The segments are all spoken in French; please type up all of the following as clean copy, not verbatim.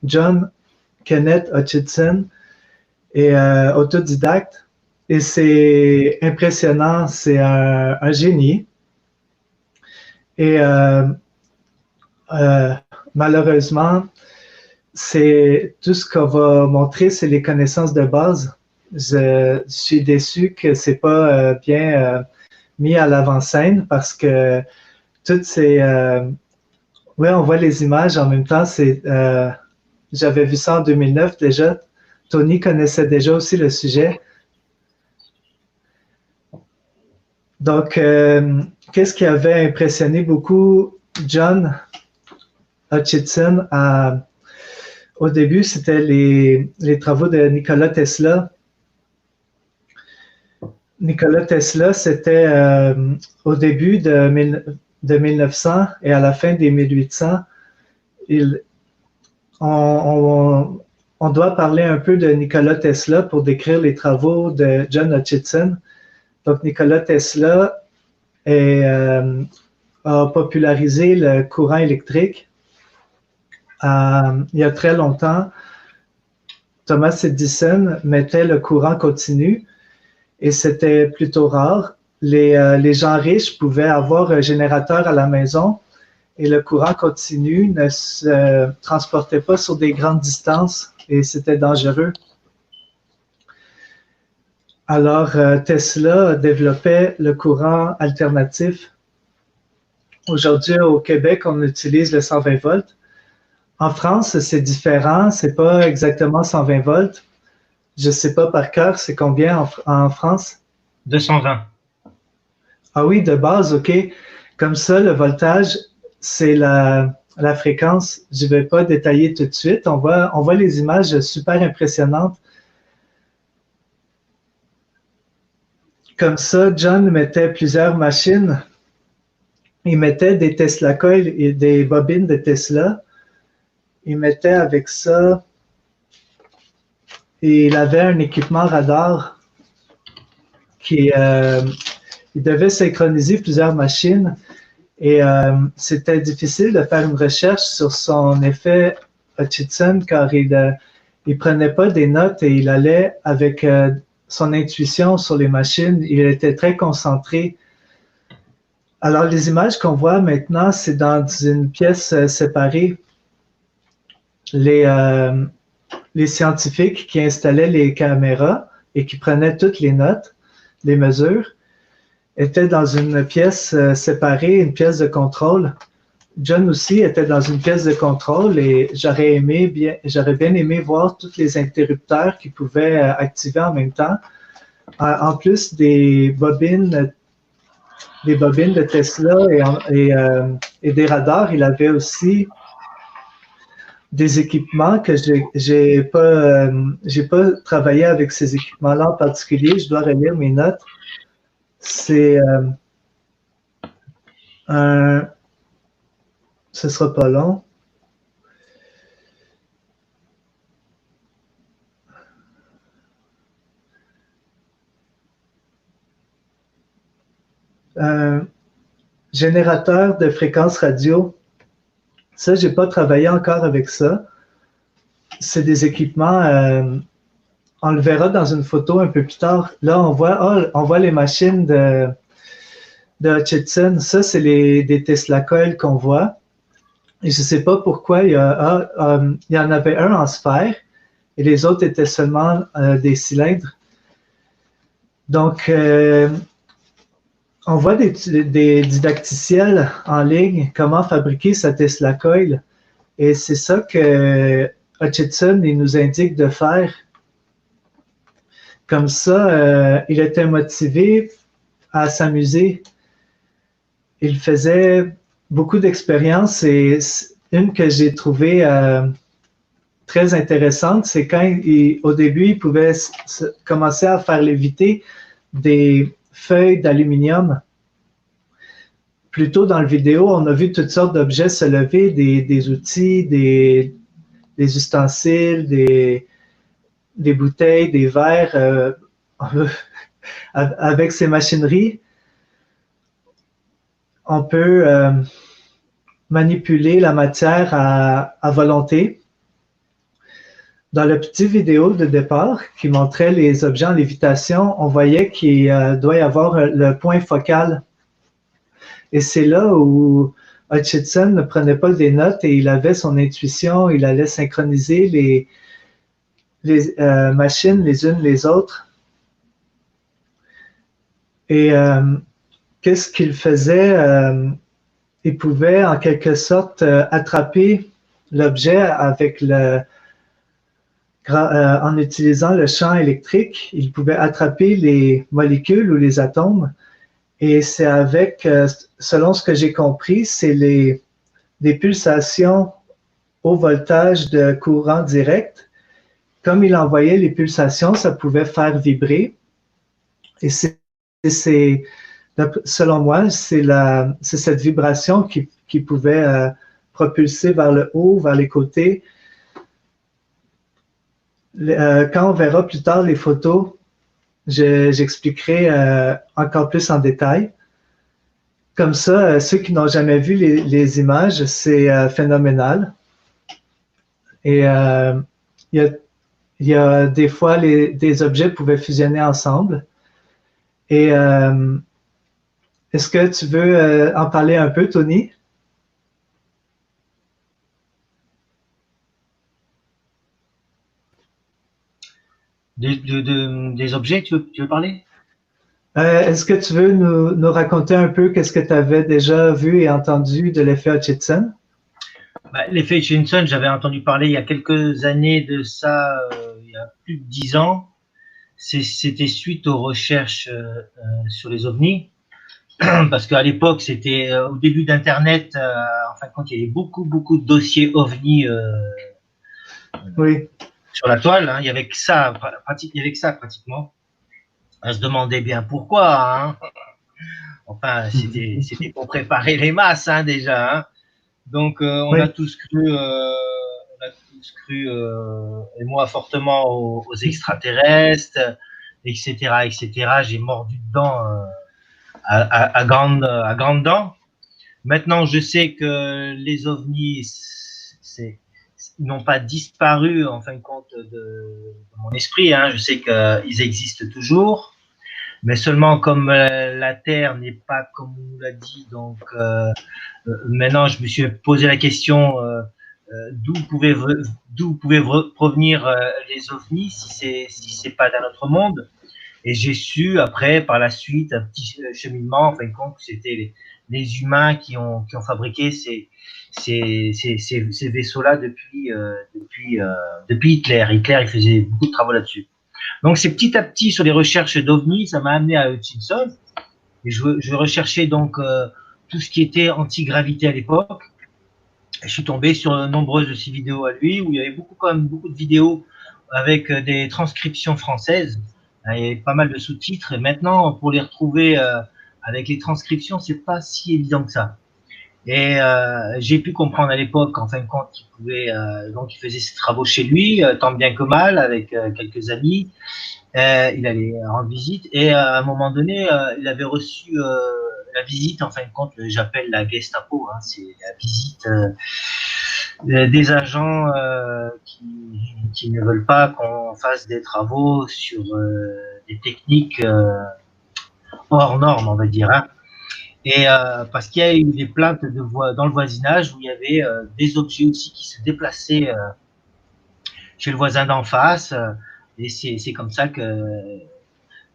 John Kenneth Hutchinson est autodidacte et c'est impressionnant, c'est un génie. Et malheureusement, c'est tout ce qu'on va montrer, c'est les connaissances de base. Je suis déçu que c'est pas bien mis à l'avant-scène parce que toutes ces oui, on voit les images en même temps. J'avais vu ça en 2009 déjà. Tony connaissait déjà aussi le sujet. Donc, qu'est-ce qui avait impressionné beaucoup John Hutchinson au début, c'était les travaux de Nikola Tesla. Nikola Tesla, c'était au début de 1900 et à la fin des 1800. On doit parler un peu de Nikola Tesla pour décrire les travaux de John Hutchinson. Donc, Nikola Tesla a popularisé le courant électrique. Il y a très longtemps, Thomas Edison mettait le courant continu et c'était plutôt rare. Les gens riches pouvaient avoir un générateur à la maison et le courant continu ne se transportait pas sur des grandes distances et c'était dangereux. Alors, Tesla développait le courant alternatif. Aujourd'hui, au Québec, on utilise le 120 volts. En France, c'est différent, c'est pas exactement 120 volts. Je sais pas par cœur, c'est combien en France? 220. Ah oui, de base, OK. Comme ça, le voltage, c'est la fréquence. Je vais pas détailler tout de suite. On voit les images super impressionnantes. Comme ça, John mettait plusieurs machines. Il mettait des Tesla coils et des bobines de Tesla. Il mettait avec ça, et il avait un équipement radar qui il devait synchroniser plusieurs machines et c'était difficile de faire une recherche sur son effet Hutchinson car il prenait pas des notes et il allait avec son intuition sur les machines. Il était très concentré. Alors les images qu'on voit maintenant, c'est dans une pièce séparée. Les scientifiques qui installaient les caméras et qui prenaient toutes les notes, les mesures, étaient dans une pièce séparée, une pièce de contrôle. John aussi était dans une pièce de contrôle et j'aurais bien aimé voir tous les interrupteurs qui pouvaient activer en même temps. En plus des bobines de Tesla et des radars, il avait aussi des équipements que j'ai pas travaillé avec ces équipements-là en particulier. Je dois relire mes notes. C'est ce sera pas long. Un générateur de fréquences radio. Ça, j'ai pas travaillé encore avec ça. C'est des équipements, on le verra dans une photo un peu plus tard. Là, on voit les machines de Hutchinson. Ça, c'est des Tesla coils qu'on voit. Et je sais pas pourquoi, il y en avait un en sphère et les autres étaient seulement des cylindres. Donc, on voit des didacticiels en ligne, comment fabriquer sa Tesla coil. Et c'est ça que Hutchinson il nous indique de faire. Comme ça, il était motivé à s'amuser. Il faisait beaucoup d'expériences et une que j'ai trouvée très intéressante, c'est quand au début, il pouvait commencer à faire léviter des feuilles d'aluminium. Plus tôt dans la vidéo, on a vu toutes sortes d'objets se lever, des outils, des ustensiles, des bouteilles, des verres. Avec ces machineries, on peut manipuler la matière à volonté. dans la petite vidéo de départ qui montrait les objets en lévitation, on voyait qu'il doit y avoir le point focal. Et c'est là où Hutchinson ne prenait pas des notes et il avait son intuition, il allait synchroniser les machines les unes les autres. Et qu'est-ce qu'il faisait? Il pouvait en quelque sorte attraper l'objet avec en utilisant le champ électrique. Il pouvait attraper les molécules ou les atomes. Et c'est avec, selon ce que j'ai compris, c'est des pulsations au voltage de courant direct. Comme il envoyait les pulsations, ça pouvait faire vibrer. Et selon moi, c'est cette vibration qui pouvait propulser vers le haut, vers les côtés. Quand on verra plus tard les photos, j'expliquerai encore plus en détail. Comme ça, ceux qui n'ont jamais vu les images, c'est phénoménal. Et il y a des fois, des objets pouvaient fusionner ensemble. Et est-ce que tu veux en parler un peu, Tony? Des objets, tu veux parler? Est-ce que tu veux nous raconter un peu qu'est-ce que tu avais déjà vu et entendu de l'effet Hutchinson? L'effet Hutchinson, j'avais entendu parler il y a quelques années de ça, il y a plus de 10 ans. C'était suite aux recherches sur les ovnis. Parce qu'à l'époque, c'était au début d'Internet, en fin de compte, il y avait beaucoup de dossiers ovnis Oui. sur la toile. Hein. Il y avait que ça, pratiquement. On se demandait bien pourquoi. Hein. Enfin, c'était pour préparer les masses hein, déjà. Hein. Donc, on a tous cru, et moi fortement aux extraterrestres, etc., etc. J'ai mordu dedans à grandes dents. Maintenant, je sais que les ovnis n'ont pas disparu en fin de compte de mon esprit. Hein. Je sais qu'ils existent toujours. Mais seulement comme la Terre n'est pas comme on nous l'a dit, donc maintenant je me suis posé la question d'où pouvaient provenir les ovnis si c'est pas d'un autre monde. Et j'ai su après par la suite un petit cheminement, en fin de compte, que c'était les humains qui ont fabriqué ces vaisseaux-là depuis Hitler. Hitler il faisait beaucoup de travaux là-dessus. Donc, c'est petit à petit sur les recherches d'OVNI, ça m'a amené à Hutchinson. Et je recherchais donc tout ce qui était antigravité à l'époque. Je suis tombé sur de nombreuses aussi vidéos à lui, où il y avait quand même beaucoup de vidéos avec des transcriptions françaises. Il y avait pas mal de sous-titres. Et maintenant, pour les retrouver avec les transcriptions, c'est pas si évident que ça. Et j'ai pu comprendre à l'époque, en fin de compte, qu'il pouvait, donc il faisait ses travaux chez lui, tant bien que mal, avec quelques amis. Il allait rendre visite et à un moment donné, il avait reçu la visite, en fin de compte, j'appelle la Gestapo, hein, c'est la visite des agents qui ne veulent pas qu'on fasse des travaux sur des techniques hors normes, on va dire. Hein. Et parce qu'il y a eu des plaintes dans le voisinage où il y avait des objets aussi qui se déplaçaient chez le voisin d'en face. Et c'est comme ça que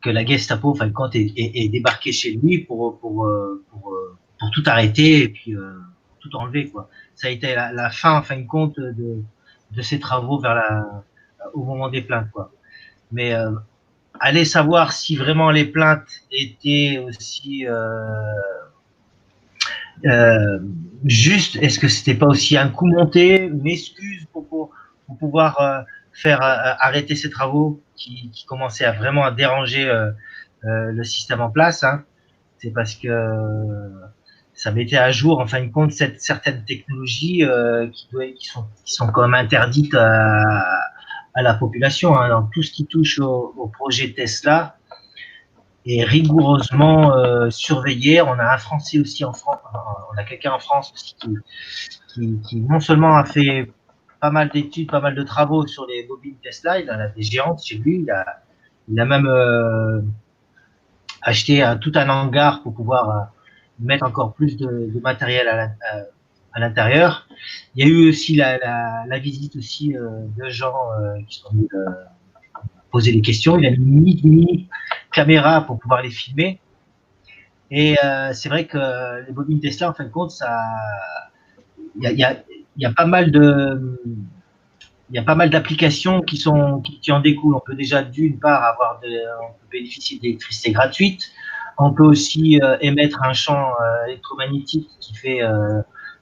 la Gestapo, en fin de compte, est débarquée chez lui pour tout arrêter et puis tout enlever. Quoi. Ça a été la fin, en fin de compte, de ses travaux au moment des plaintes. Quoi. Mais aller savoir si vraiment les plaintes étaient aussi juste, est-ce que c'était pas aussi un coup monté, une excuse pour pouvoir faire arrêter ces travaux qui commençaient à vraiment déranger le système en place. Hein. C'est parce que ça mettait à jour, en fin de compte, certaines technologies qui sont quand même interdites à la population. Hein. Donc tout ce qui touche au projet Tesla est rigoureusement surveillé. On a un Français aussi en France, on a quelqu'un en France aussi qui non seulement a fait pas mal d'études, pas mal de travaux sur les bobines Tesla. Il en a des géantes chez lui. Il a même acheté tout un hangar pour pouvoir mettre encore plus de matériel à l'intérieur. Il y a eu aussi la visite aussi de gens qui sont venus poser des questions. Il a mis une mini caméra pour pouvoir les filmer. Et c'est vrai que les bobines Tesla, en fin de compte, il y a pas mal d'applications qui en découlent. On peut déjà d'une part on peut bénéficier d'électricité gratuite. On peut aussi émettre un champ électromagnétique qui fait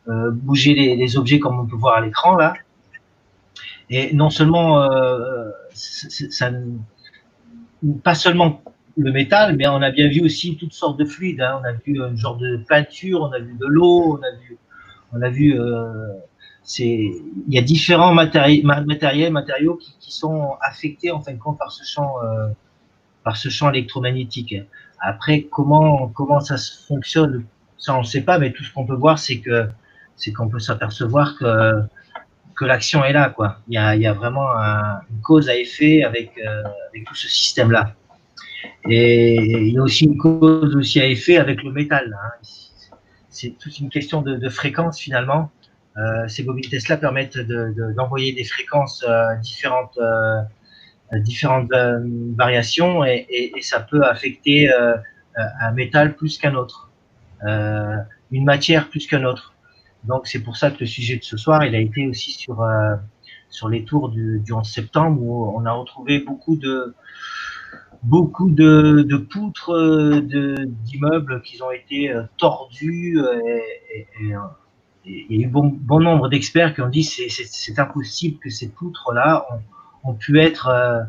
bouger les objets comme on peut voir à l'écran là. Et non seulement pas seulement le métal, mais on a bien vu aussi toutes sortes de fluides. Hein. On a vu un genre de peinture, on a vu de l'eau, on a vu il y a différents matériaux qui sont affectés en fin de compte par ce champ électromagnétique. Après, comment ça se fonctionne, ça on ne sait pas, mais tout ce qu'on peut voir, c'est qu'on peut s'apercevoir que l'action est là, quoi. Il y a vraiment une cause à effet avec tout ce système-là. Et il y a aussi une cause aussi à effet avec le métal. Hein. C'est toute une question de fréquence finalement. Ces bobines Tesla permettent d'envoyer des fréquences différentes variations et ça peut affecter un métal plus qu'un autre, une matière plus qu'un autre. Donc c'est pour ça que le sujet de ce soir, il a été aussi sur les tours du 11 septembre où on a retrouvé beaucoup de poutres d'immeubles qui ont été tordus et il y a eu bon nombre d'experts qui ont dit c'est impossible que ces poutres-là ont pu être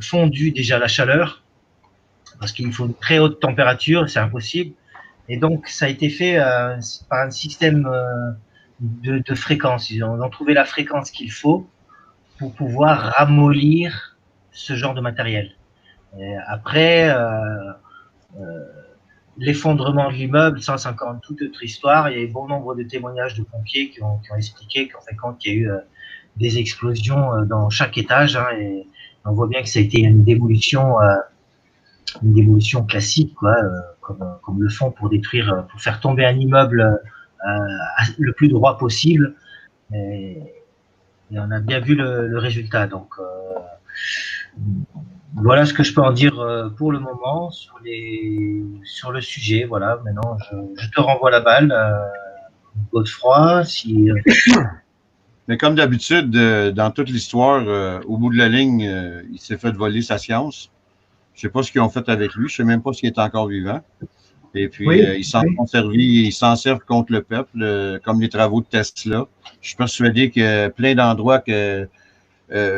fondues déjà à la chaleur parce qu'il faut une très haute température, c'est impossible. Et donc ça a été fait par un système de fréquence. Ils ont trouvé la fréquence qu'il faut pour pouvoir ramollir ce genre de matériel. Et après, l'effondrement de l'immeuble, ça c'est encore toute autre histoire. Il y a eu bon nombre de témoignages de pompiers qui ont expliqué qu'en fait, quand il y a eu des explosions dans chaque étage, hein, et on voit bien que ça a été une démolition classique, quoi, comme le font pour faire tomber un immeuble le plus droit possible. Et on a bien vu le résultat. Donc voilà ce que je peux en dire pour le moment sur le sujet. Voilà, maintenant je te renvoie la balle, Godefroy. Mais comme d'habitude, dans toute l'histoire, au bout de la ligne, il s'est fait voler sa science. Je sais pas ce qu'ils ont fait avec lui. Je sais même pas s'il est encore vivant. Et puis, ils s'en servent contre le peuple, comme les travaux de Tesla. Je suis persuadé qu'il y a plein d'endroits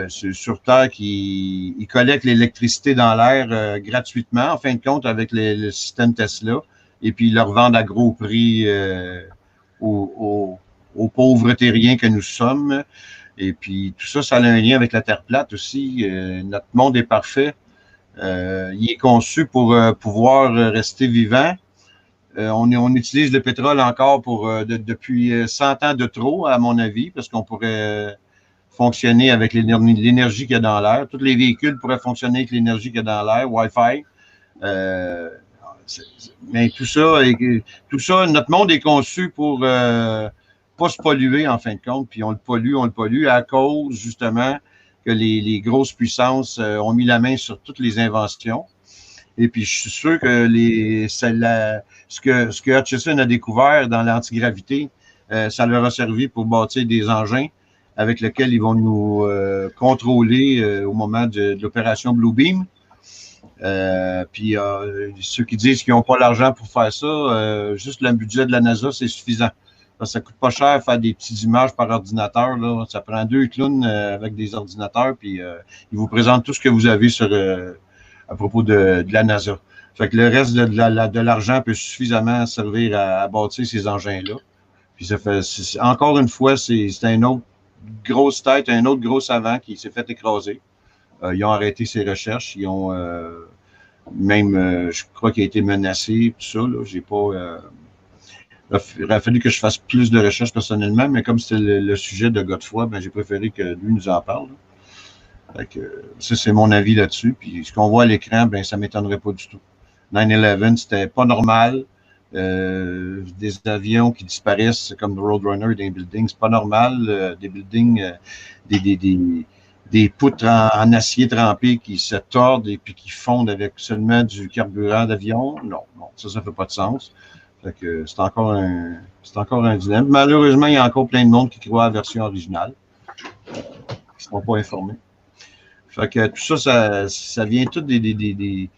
sur Terre qui collectent l'électricité dans l'air gratuitement, en fin de compte, avec le système Tesla. Et puis, ils le revendent à gros prix aux pauvres terriens que nous sommes. Et puis, tout ça, ça a un lien avec la Terre plate aussi. Notre monde est parfait. Il est conçu pour pouvoir rester vivant. On utilise le pétrole encore depuis 100 ans de trop, à mon avis, parce qu'on pourrait fonctionner avec l'énergie qu'il y a dans l'air. Tous les véhicules pourraient fonctionner avec l'énergie qu'il y a dans l'air, Wi-Fi. Mais tout ça, notre monde est conçu pour pas se polluer, en fin de compte, puis on le pollue à cause, justement, que les grosses puissances ont mis la main sur toutes les inventions. Et puis, je suis sûr que ce que Hutchison a découvert dans l'antigravité, ça leur a servi pour bâtir des engins avec lesquels ils vont nous contrôler au moment de l'opération Bluebeam. Puis, ceux qui disent qu'ils n'ont pas l'argent pour faire ça, juste le budget de la NASA, c'est suffisant. Ça coûte pas cher faire des petites images par ordinateur. Là. Ça prend 2 clowns avec des ordinateurs, puis ils vous présentent tout ce que vous avez à propos de la NASA. Fait que le reste de l'argent peut suffisamment servir à bâtir ces engins-là. Puis encore une fois, c'est une autre grosse tête, un autre gros savant qui s'est fait écraser. Ils ont arrêté ses recherches. Ils ont je crois qu'il a été menacé, tout ça. Là. J'ai pas. Il aurait fallu que je fasse plus de recherches personnellement, mais comme c'était le sujet de Godefroy, ben, j'ai préféré que lui nous en parle. Fait que, ça, c'est mon avis là-dessus. Puis ce qu'on voit à l'écran, ben, ça ne m'étonnerait pas du tout. 9/11, c'était pas normal. Des avions qui disparaissent comme le Roadrunner des buildings, c'est pas normal. Des buildings, des poutres en acier trempé qui se tordent et puis qui fondent avec seulement du carburant d'avion. Non, ça fait pas de sens. Fait que c'est encore un dilemme. Malheureusement, il y a encore plein de monde qui croit à la version originale, qui ne sont pas informés. Fait que tout ça, ça vient tout des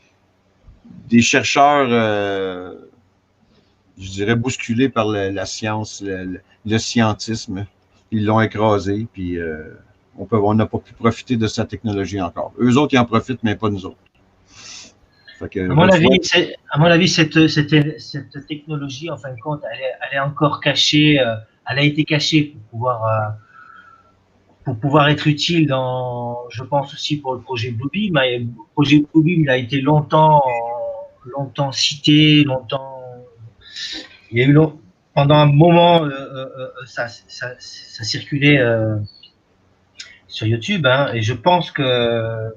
chercheurs, je dirais, bousculés par la science, le scientisme. Ils l'ont écrasé, puis on n'a pas pu profiter de sa technologie encore. Eux autres, ils en profitent, mais pas nous autres. Fait que, à mon avis, cette technologie, en fin de compte, elle est encore cachée, elle a été cachée pour pouvoir être utile je pense aussi pour le projet Bluebeam. Le projet Bluebeam, il a été longtemps cité, il y a eu pendant un moment, ça circulait sur YouTube, hein, et je pense que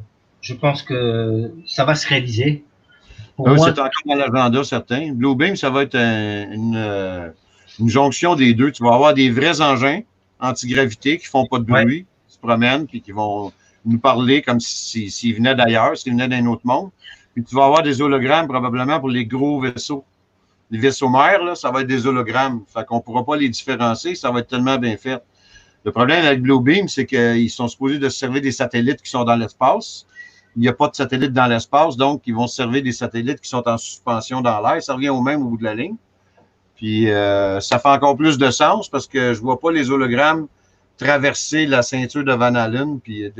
ça va se réaliser. C'est encore dans l'agenda, certain. Bluebeam, ça va être une jonction des deux. Tu vas avoir des vrais engins antigravité qui font pas de bruit, qui se promènent, puis qui vont nous parler comme s'ils venaient d'ailleurs, s'ils venaient d'un autre monde. Puis tu vas avoir des hologrammes probablement pour les gros vaisseaux. Les vaisseaux mères, là, ça va être des hologrammes. Fait qu'on ne pourra pas les différencier, ça va être tellement bien fait. Le problème avec Bluebeam, c'est qu'ils sont supposés de se servir des satellites qui sont dans l'espace. Il n'y a pas de satellites dans l'espace, donc ils vont se servir des satellites qui sont en suspension dans l'air. Ça revient au même au bout de la ligne. Puis ça fait encore plus de sens parce que je ne vois pas les hologrammes traverser la ceinture de Van Allen, puis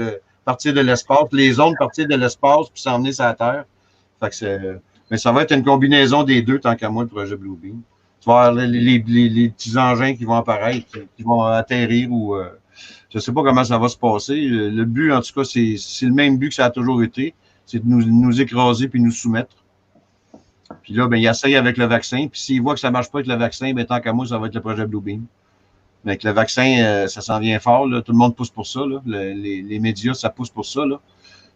partir de l'espace, les ondes partir de l'espace, puis s'emmener sur la Terre. Fait que mais ça va être une combinaison des deux, tant qu'à moi, le projet Bluebeam. Tu vas avoir les petits engins qui vont apparaître, qui vont atterrir ou je ne sais pas comment ça va se passer. Le but, en tout cas, c'est le même but que ça a toujours été, c'est de nous écraser puis nous soumettre. Puis là, ben, il essaye avec le vaccin. Puis s'il voit que ça ne marche pas avec le vaccin, ben, tant qu'à moi, ça va être le projet Bluebeam. Mais avec le vaccin, ça s'en vient fort. Là. Tout le monde pousse pour ça. Là. Les médias, ça pousse pour ça. Là.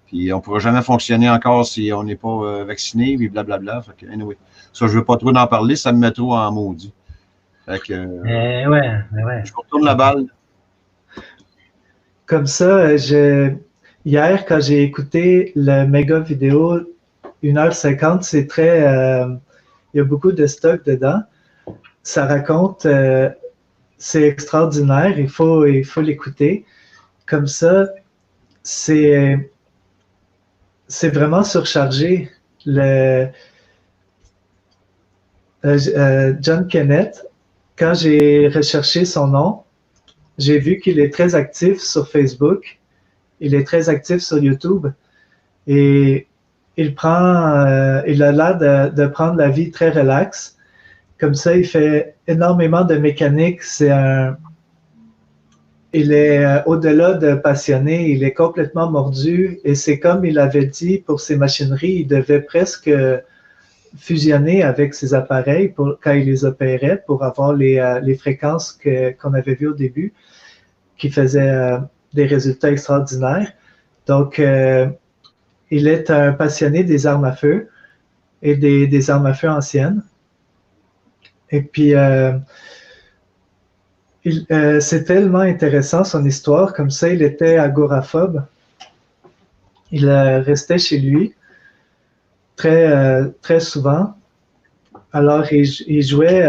Puis on ne pourra jamais fonctionner encore si on n'est pas vacciné, puis blablabla. Fait que, anyway, ça, je ne veux pas trop en parler, ça me met trop en maudit. Fait que, je retourne la balle. Comme ça, hier, quand j'ai écouté le méga vidéo 1h50, c'est très... il y a beaucoup de stock dedans. Ça raconte... c'est extraordinaire, il faut l'écouter. Comme ça, c'est vraiment surchargé. John Kenneth, quand j'ai recherché son nom, j'ai vu qu'il est très actif sur Facebook, il est très actif sur YouTube et il a l'air de prendre la vie très relaxe. Comme ça, il fait énormément de mécanique. Il est au-delà de passionné, il est complètement mordu et c'est comme il avait dit pour ses machineries, il devait presque fusionner avec ses appareils quand il les opérait pour avoir les fréquences qu'on avait vues au début qui faisaient des résultats extraordinaires. Donc, il est un passionné des armes à feu et des armes à feu anciennes. Et puis, c'est tellement intéressant son histoire. Comme ça, il était agoraphobe. Il restait chez lui très souvent. Alors, il jouait,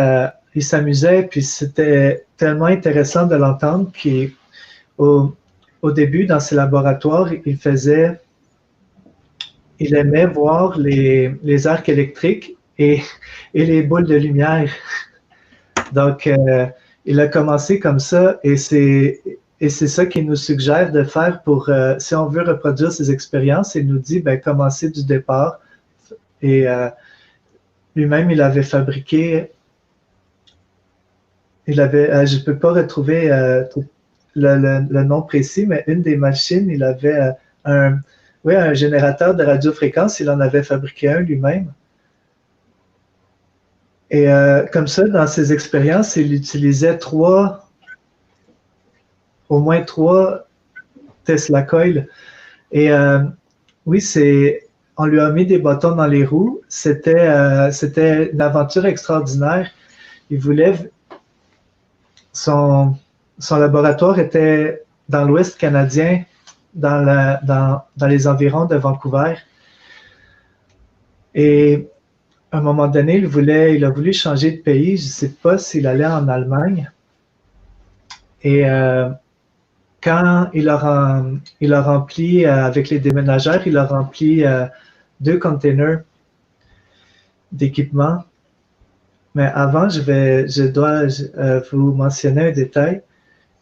il s'amusait, puis c'était tellement intéressant de l'entendre qu'au début, dans ses laboratoires, il aimait voir les arcs électriques et les boules de lumière. Donc, il a commencé comme ça et c'est ça qu'il nous suggère de faire pour, si on veut reproduire ces expériences, il nous dit, ben, commencer du départ. Et lui-même, il avait fabriqué, je ne peux pas retrouver le nom précis, mais une des machines, il avait un générateur de radiofréquence, il en avait fabriqué un lui-même. Et comme ça, dans ses expériences, il utilisait au moins trois Tesla Coil. Et oui, on lui a mis des bâtons dans les roues. C'était une aventure extraordinaire. Il voulait, son laboratoire était dans l'Ouest canadien, dans les environs de Vancouver. Et à un moment donné, il a voulu changer de pays. Je ne sais pas s'il allait en Allemagne. Et quand il a rempli, avec les déménageurs, il a rempli 2 containers d'équipement. Mais avant, je dois vous mentionner un détail.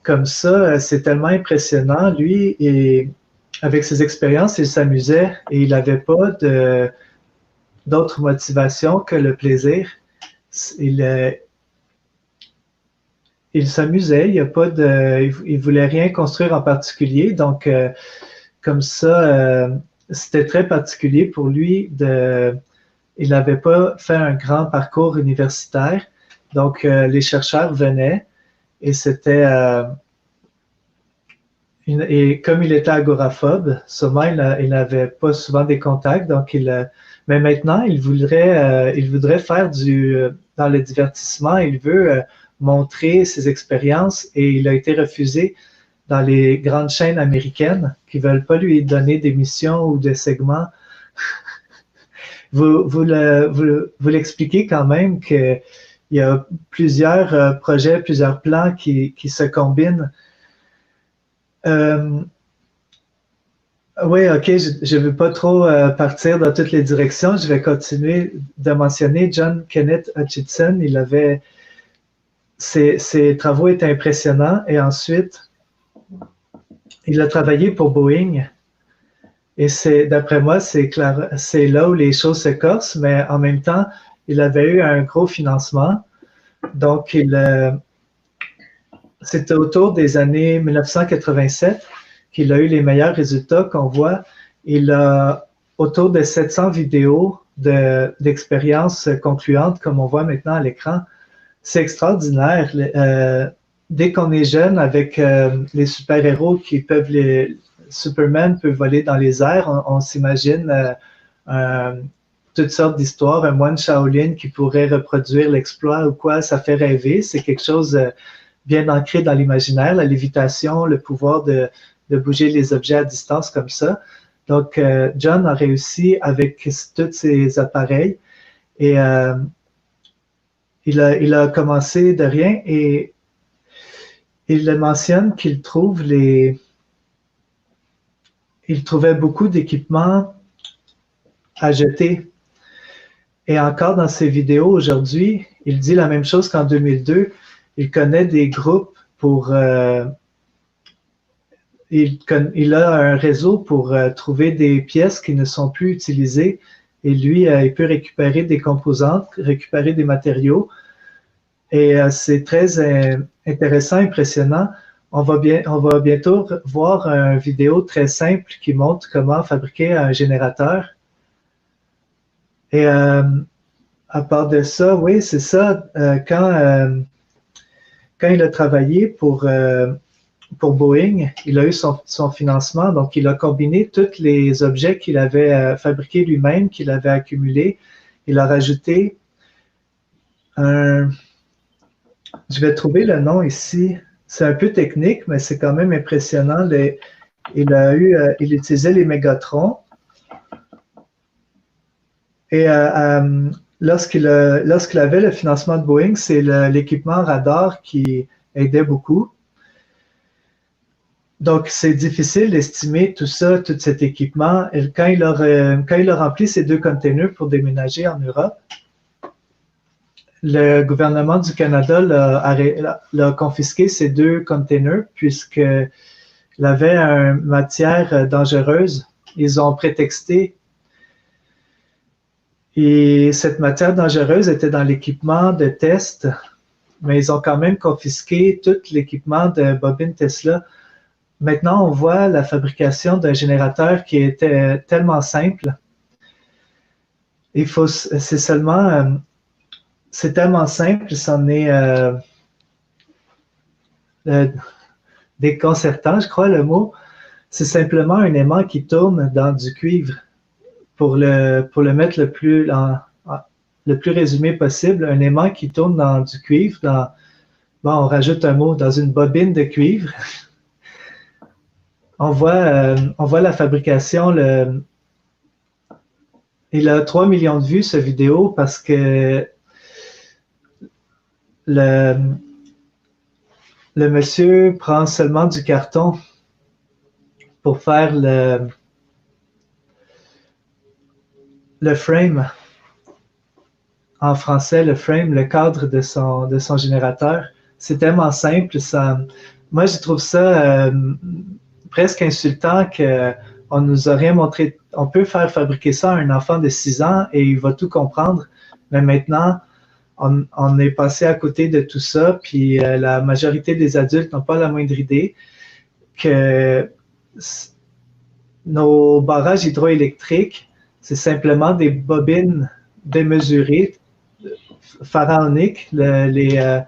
Comme ça, c'est tellement impressionnant. Lui, et avec ses expériences, il s'amusait et il n'avait pas d'autre motivation que le plaisir. Il s'amusait, il voulait rien construire en particulier, donc comme ça, c'était très particulier pour lui. Il n'avait pas fait un grand parcours universitaire, donc les chercheurs venaient et c'était et comme il était agoraphobe, sûrement il n'avait pas souvent des contacts, donc mais maintenant il voudrait faire dans le divertissement, il veut montrer ses expériences et il a été refusé dans les grandes chaînes américaines qui ne veulent pas lui donner d'émissions ou de segments. Vous l'expliquez quand même qu'il y a plusieurs projets, plusieurs plans qui se combinent. Oui, ok, je ne veux pas trop partir dans toutes les directions. Je vais continuer de mentionner John Kenneth Hutchinson. Ses travaux étaient impressionnants et ensuite, il a travaillé pour Boeing. Et d'après moi, c'est là où les choses se corsent, mais en même temps, il avait eu un gros financement. Donc, c'était autour des années 1987 qu'il a eu les meilleurs résultats qu'on voit. Il a autour de 700 vidéos d'expériences concluantes, comme on voit maintenant à l'écran. C'est extraordinaire. Dès qu'on est jeune, avec les super-héros Superman peut voler dans les airs, on s'imagine toutes sortes d'histoires, un moine Shaolin qui pourrait reproduire l'exploit ou quoi, ça fait rêver. C'est quelque chose bien ancré dans l'imaginaire, la lévitation, le pouvoir de bouger les objets à distance comme ça. Donc, John a réussi avec tous ces appareils et il a commencé de rien et il mentionne qu'il trouvait beaucoup d'équipements à jeter. Et encore dans ses vidéos aujourd'hui, il dit la même chose qu'en 2002. Il connaît des groupes il a un réseau pour trouver des pièces qui ne sont plus utilisées et lui, il peut récupérer des composantes, récupérer des matériaux. Et c'est très intéressant, impressionnant. On va bientôt voir une vidéo très simple qui montre comment fabriquer un générateur. Et à part de ça, oui, c'est ça. Quand il a travaillé pour Boeing, il a eu son financement, donc il a combiné tous les objets qu'il avait fabriqués lui-même, qu'il avait accumulés. Il a rajouté je vais trouver le nom ici. C'est un peu technique, mais c'est quand même impressionnant. Il utilisait les mégatrons. Et lorsqu'il avait le financement de Boeing, c'est l'équipement radar qui aidait beaucoup. Donc, c'est difficile d'estimer tout ça, tout cet équipement. Et quand il a rempli ces 2 containers pour déménager en Europe, le gouvernement du Canada l'a confisqué ces 2 containers puisqu'il avait une matière dangereuse. Ils ont prétexté. Et cette matière dangereuse était dans l'équipement de test, mais ils ont quand même confisqué tout l'équipement de bobine Tesla. Maintenant, on voit la fabrication d'un générateur qui était tellement simple. C'est seulement c'est tellement simple, c'en est déconcertant, je crois le mot. C'est simplement un aimant qui tourne dans du cuivre. Pour le mettre le plus résumé possible, un aimant qui tourne dans du cuivre, bon, on rajoute un mot, dans une bobine de cuivre. On voit la fabrication. Il a 3 millions de vues, cette vidéo, parce que le monsieur prend seulement du carton pour faire le frame. En français, le frame, le cadre de son générateur. C'est tellement simple. Moi, je trouve ça presque insultant qu'on nous a rien montré. On peut faire fabriquer ça à un enfant de 6 ans et il va tout comprendre. Mais maintenant, on est passé à côté de tout ça, puis la majorité des adultes n'ont pas la moindre idée que nos barrages hydroélectriques, c'est simplement des bobines démesurées, pharaoniques, les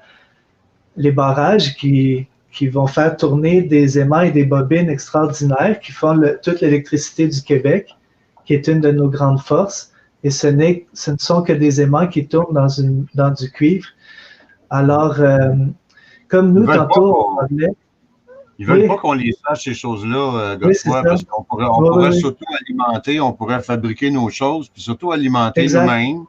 barrages qui vont faire tourner des aimants et des bobines extraordinaires qui font toute l'électricité du Québec, qui est une de nos grandes forces. Et ce ne sont que des aimants qui tournent dans du cuivre. Alors, comme nous, tantôt, on parlait... Ils ne veulent pas qu'on les sache, ces choses-là, Godefroy, parce qu'on pourrait s'auto-alimenter, on pourrait fabriquer nos choses, puis s'auto-alimenter nous-mêmes,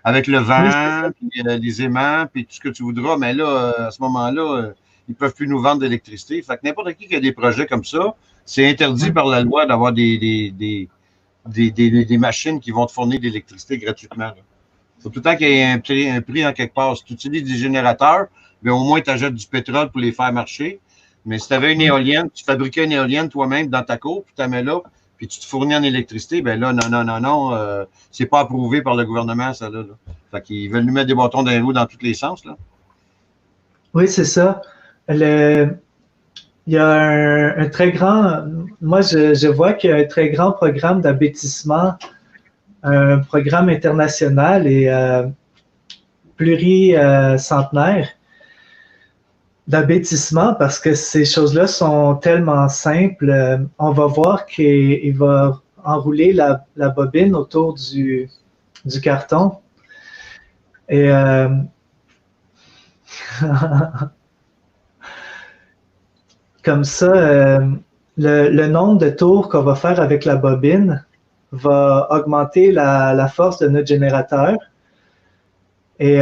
avec le vent, puis les aimants, puis tout ce que tu voudras. Mais là, à ce moment-là, ils ne peuvent plus nous vendre d'électricité. Fait que n'importe qui a des projets comme ça, c'est interdit par la loi d'avoir des machines qui vont te fournir de l'électricité gratuitement. Il faut tout le temps qu'il y ait un prix en quelque part. Si tu utilises des générateurs, bien, au moins tu achètes du pétrole pour les faire marcher. Mais si tu avais une éolienne, tu fabriquais une éolienne toi-même dans ta cour, puis tu la mets là, puis tu te fournis en électricité, bien là, non, c'est pas approuvé par le gouvernement, ça là. Fait qu'ils veulent nous mettre des bâtons dans les roues dans tous les sens, là. Oui, c'est ça. Il y a un très grand... Moi, je vois qu'il y a un très grand programme d'abêtissement, un programme international et pluricentenaire d'abêtissement parce que ces choses-là sont tellement simples. On va voir qu'il va enrouler la bobine autour du carton. Et comme ça, le nombre de tours qu'on va faire avec la bobine va augmenter la force de notre générateur. Et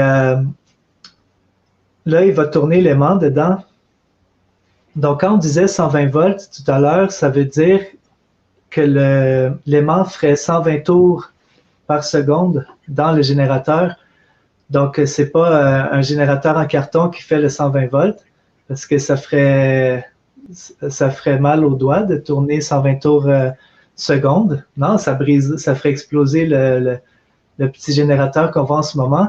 là, il va tourner l'aimant dedans. Donc, quand on disait 120 volts tout à l'heure, ça veut dire que l'aimant ferait 120 tours par seconde dans le générateur. Donc, ce n'est pas un générateur en carton qui fait le 120 volts parce que ça ferait mal aux doigts de tourner 120 tours seconde. Non, ça ferait exploser le petit générateur qu'on voit en ce moment.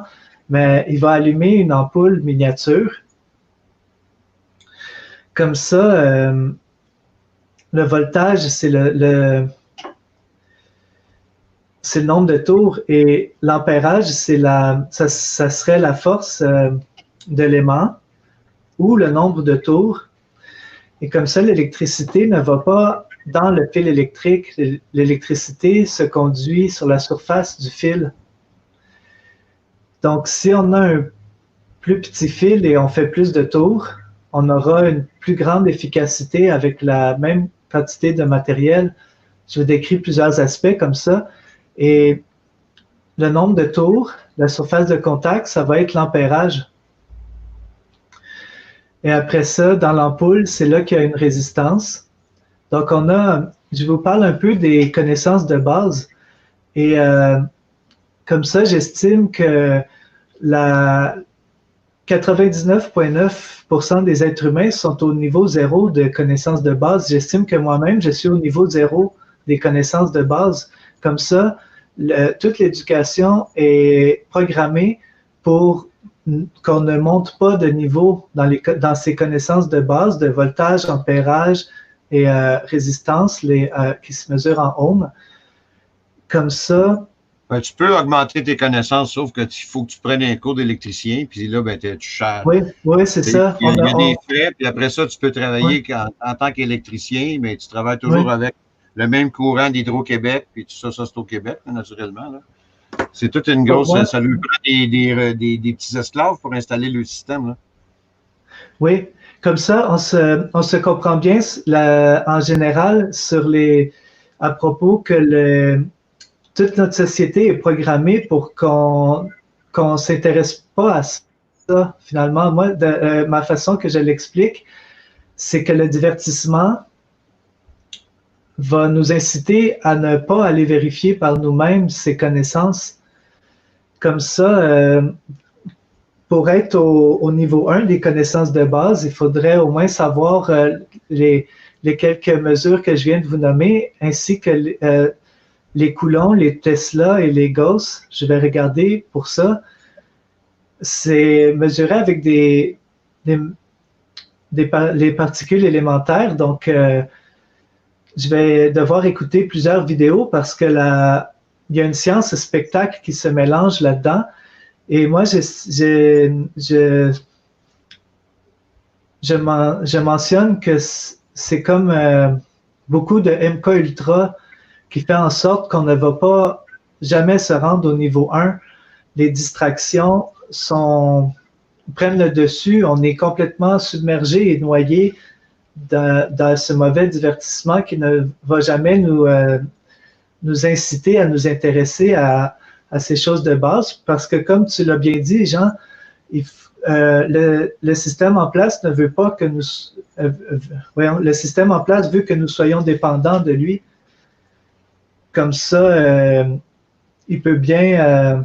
Mais il va allumer une ampoule miniature. Comme ça, le voltage, c'est le nombre de tours et l'ampérage, ça serait la force de l'aimant ou le nombre de tours. Et comme ça, l'électricité ne va pas dans le fil électrique. L'électricité se conduit sur la surface du fil. Donc, si on a un plus petit fil et on fait plus de tours, on aura une plus grande efficacité avec la même quantité de matériel. Je vous décris plusieurs aspects comme ça. Et le nombre de tours, la surface de contact, ça va être l'ampérage. Et après ça, dans l'ampoule, c'est là qu'il y a une résistance. Donc, je vous parle un peu des connaissances de base. Et comme ça, j'estime que 99,9% des êtres humains sont au niveau 0 de connaissances de base. J'estime que moi-même, je suis au niveau 0 des connaissances de base. Comme ça, toute l'éducation est programmée pour qu'on ne monte pas de niveau dans ces connaissances de base de voltage, ampérage et résistance qui se mesurent en ohms. Comme ça, Ben, tu peux augmenter tes connaissances, sauf que il faut que tu prennes un cours d'électricien, puis là, ben, tu charges. Oui, oui, c'est ça. Il y a des frais, puis après ça, tu peux travailler Oui, en tant qu'électricien, mais tu travailles toujours oui. avec le même courant d'Hydro-Québec, puis tout ça, c'est au Québec, naturellement. Là. C'est toute une grosse. Ouais. Ça lui prend des petits esclaves pour installer le système. Là. Oui, comme ça, on se comprend bien en général à propos que toute notre société est programmée pour qu'on s'intéresse pas à ça. Finalement, moi, ma façon que je l'explique, c'est que le divertissement va nous inciter à ne pas aller vérifier par nous-mêmes ses connaissances. Comme ça, pour être au niveau 1 des connaissances de base, il faudrait au moins savoir les quelques mesures que je viens de vous nommer, ainsi que les Coulomb, les Tesla et les Gauss. Je vais regarder pour ça. C'est mesuré avec les particules élémentaires. Donc, je vais devoir écouter plusieurs vidéos parce que il y a une science spectacle qui se mélange là-dedans. Et moi, je mentionne que c'est comme beaucoup de MK Ultra qui fait en sorte qu'on ne va pas jamais se rendre au niveau 1. Les distractions prennent le dessus. On est complètement submergé et noyé dans ce mauvais divertissement qui ne va jamais nous inciter à nous intéresser à ces choses de base, parce que comme tu l'as bien dit, Jean, le système en place ne veut pas que le système en place veut que nous soyons dépendants de lui. Comme ça, il peut bien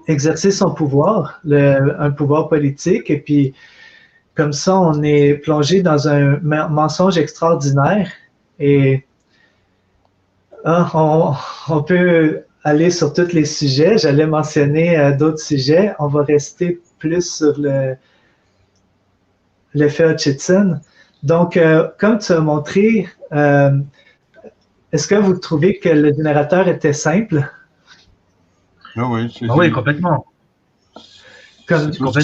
exercer son pouvoir, un pouvoir politique, et puis comme ça, on est plongé dans un mensonge extraordinaire et on peut aller sur tous les sujets. J'allais mentionner d'autres sujets. On va rester plus sur l'effet Hutchinson. Donc, comme tu as montré, est-ce que vous trouvez que le générateur était simple? Ah oui, oui, complètement. Complètement. C'est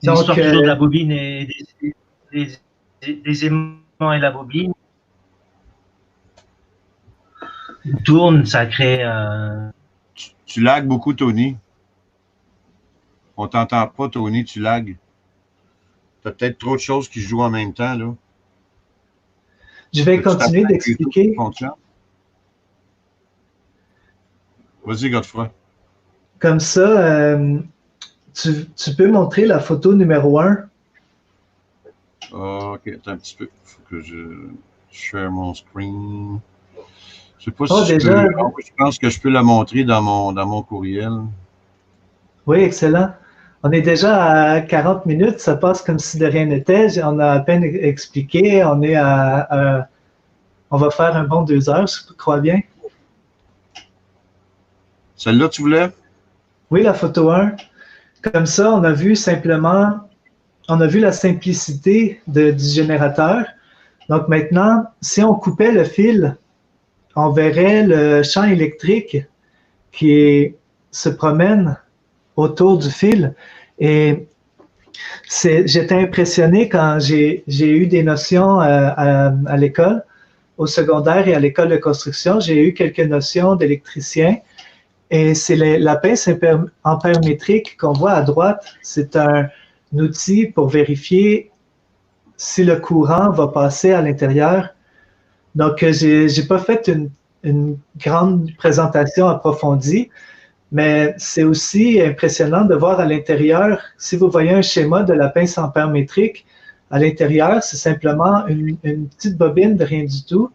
l'histoire toujours de la bobine et des aimants et la bobine. Tourne, ça crée. Tu lags beaucoup, Tony. On t'entend pas, Tony, tu lags. Tu as peut-être trop de choses qui jouent en même temps, là. Je vais continuer d'expliquer. Vas-y, Godefroy. Comme ça, tu peux montrer la photo numéro 1. OK, attends un petit peu. Il faut que je share mon screen. Je sais pas si déjà, je pense que je peux la montrer dans mon courriel. Oui, excellent. On est déjà à 40 minutes, ça passe comme si de rien n'était. On a à peine expliqué, on va faire un bon 2 heures, je crois bien. Celle-là, tu voulais? Oui, la photo 1. Comme ça, on a vu la simplicité du générateur. Donc maintenant, si on coupait le fil, on verrait le champ électrique qui se promène autour du fil. Et j'étais impressionné quand j'ai eu des notions à l'école, au secondaire et à l'école de construction. J'ai eu quelques notions d'électricien. Et c'est la pince ampère-métrique qu'on voit à droite. C'est un outil pour vérifier si le courant va passer à l'intérieur. Donc, j'ai pas fait une grande présentation approfondie, mais c'est aussi impressionnant de voir à l'intérieur, si vous voyez un schéma de la pince ampère-métrique, à l'intérieur, c'est simplement une petite bobine de rien du tout.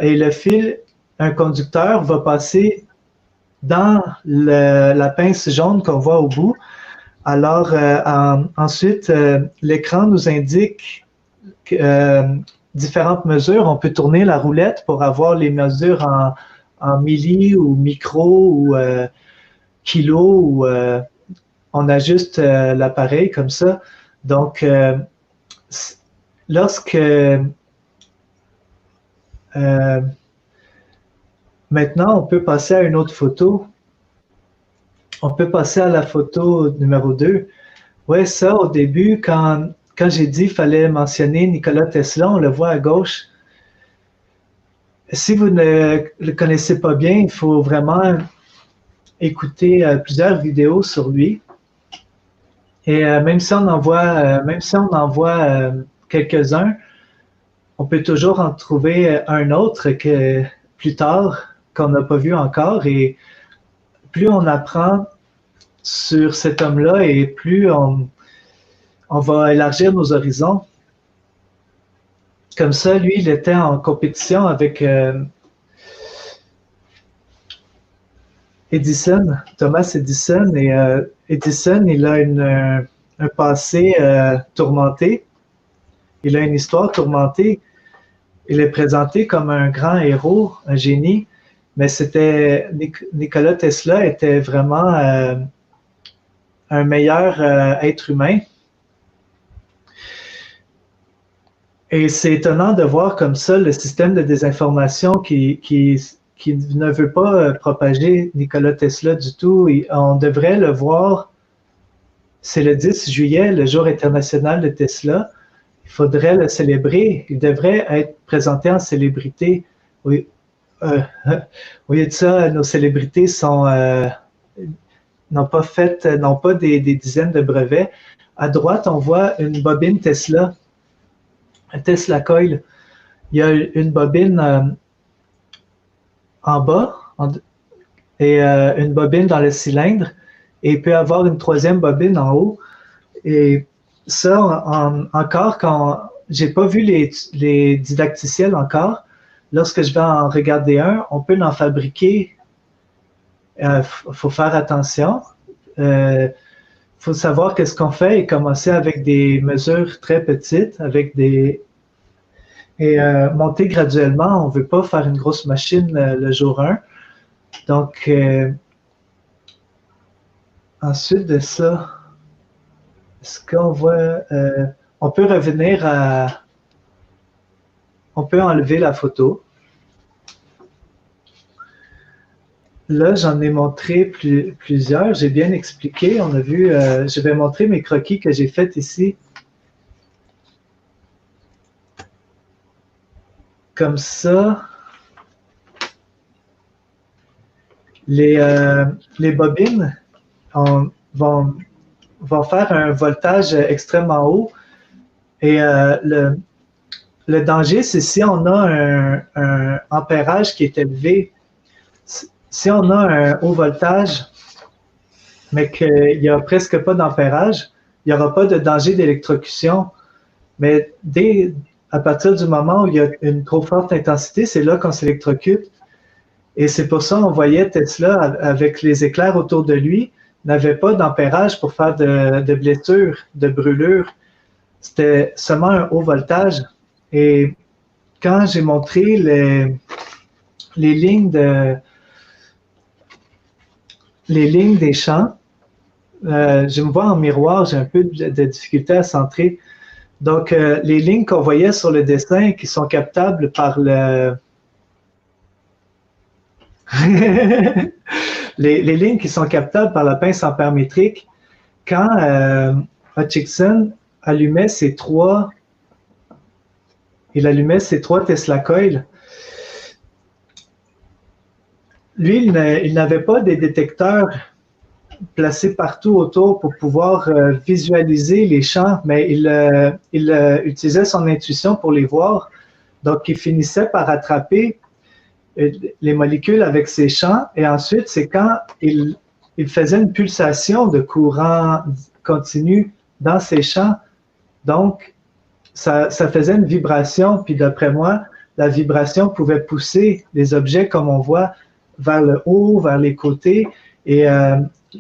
Et le fil, un conducteur, va passer dans la pince jaune qu'on voit au bout. Alors, ensuite, l'écran nous indique différentes mesures. On peut tourner la roulette pour avoir les mesures en milli ou micro ou kilo, ou on ajuste l'appareil comme ça. Donc, lorsque Maintenant, on peut passer à une autre photo. On peut passer à la photo numéro 2. Ouais, ça, au début, quand j'ai dit qu'il fallait mentionner Nikola Tesla, on le voit à gauche. Si vous ne le connaissez pas bien, il faut vraiment écouter plusieurs vidéos sur lui. Et même si on en voit quelques-uns, on peut toujours en trouver un autre que plus tard, qu'on n'a pas vu encore. Et plus on apprend sur cet homme-là et plus on va élargir nos horizons. Comme ça, lui, il était en compétition avec Edison, Thomas Edison. Et Edison, il a un passé tourmenté. Il a une histoire tourmentée. Il est présenté comme un grand héros, un génie, mais Nikola Tesla était vraiment un meilleur être humain. Et c'est étonnant de voir comme ça le système de désinformation qui ne veut pas propager Nikola Tesla du tout. On devrait le voir, c'est le 10 juillet, le jour international de Tesla. Il faudrait le célébrer. Il devrait être présenté en célébrité. Oui. Au lieu de ça, nos célébrités n'ont pas des dizaines de brevets. À droite, on voit une bobine Tesla, un Tesla Coil. Il y a une bobine en bas et une bobine dans le cylindre. Et il peut y avoir une troisième bobine en haut. Et ça, encore, quand j'ai pas vu les didacticiels encore, lorsque je vais en regarder un, on peut en fabriquer. Faut faire attention. Faut savoir qu'est-ce qu'on fait et commencer avec des mesures très petites, et monter graduellement. On veut pas faire une grosse machine le jour 1. Donc, ensuite de ça, est-ce qu'on voit... on peut revenir à... On peut enlever la photo. Là, j'en ai montré plusieurs. J'ai bien expliqué. On a vu... je vais montrer mes croquis que j'ai faits ici. Comme ça. Les bobines vont faire un voltage extrêmement haut. Et le danger, c'est si on a un ampérage qui est élevé. Si on a un haut voltage, mais qu'il n'y a presque pas d'ampérage, il n'y aura pas de danger d'électrocution. Mais à partir du moment où il y a une trop forte intensité, c'est là qu'on s'électrocute. Et c'est pour ça qu'on voyait Tesla avec les éclairs autour de lui, n'avait pas d'ampérage pour faire de blessures, de brûlures. C'était seulement un haut voltage. Et quand j'ai montré les lignes des champs, je me vois en miroir, j'ai un peu de difficulté à centrer. Donc, les lignes qu'on voyait sur le dessin qui sont captables par les lignes qui sont captables par la pince ampère-métrique, quand Hutchinson allumait ses trois Tesla Coil, lui, il n'avait pas des détecteurs placés partout autour pour pouvoir visualiser les champs, mais il utilisait son intuition pour les voir. Donc, il finissait par attraper les molécules avec ses champs, et ensuite, c'est quand il faisait une pulsation de courant continu dans ces champs. Donc, ça faisait une vibration, puis d'après moi, la vibration pouvait pousser les objets, comme on voit, vers le haut, vers les côtés, et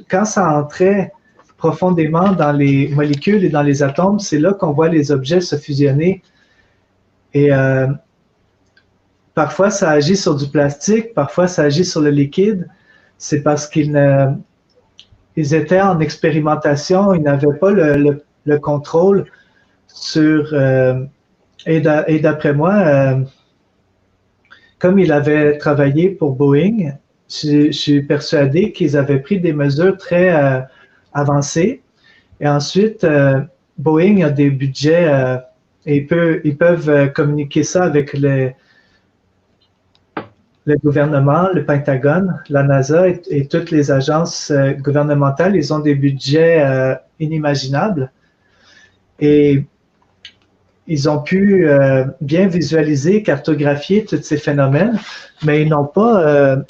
quand ça entrait profondément dans les molécules et dans les atomes, c'est là qu'on voit les objets se fusionner. Et parfois, ça agit sur du plastique, parfois, ça agit sur le liquide. C'est parce qu'ils étaient en expérimentation, ils n'avaient pas le contrôle sur... et d'après moi, comme il avait travaillé pour Boeing, je suis persuadé qu'ils avaient pris des mesures très avancées. Et ensuite, Boeing a des budgets et ils peuvent communiquer ça avec le gouvernement, le Pentagone, la NASA et toutes les agences gouvernementales. Ils ont des budgets inimaginables. Et ils ont pu bien visualiser, cartographier tous ces phénomènes, mais ils n'ont pas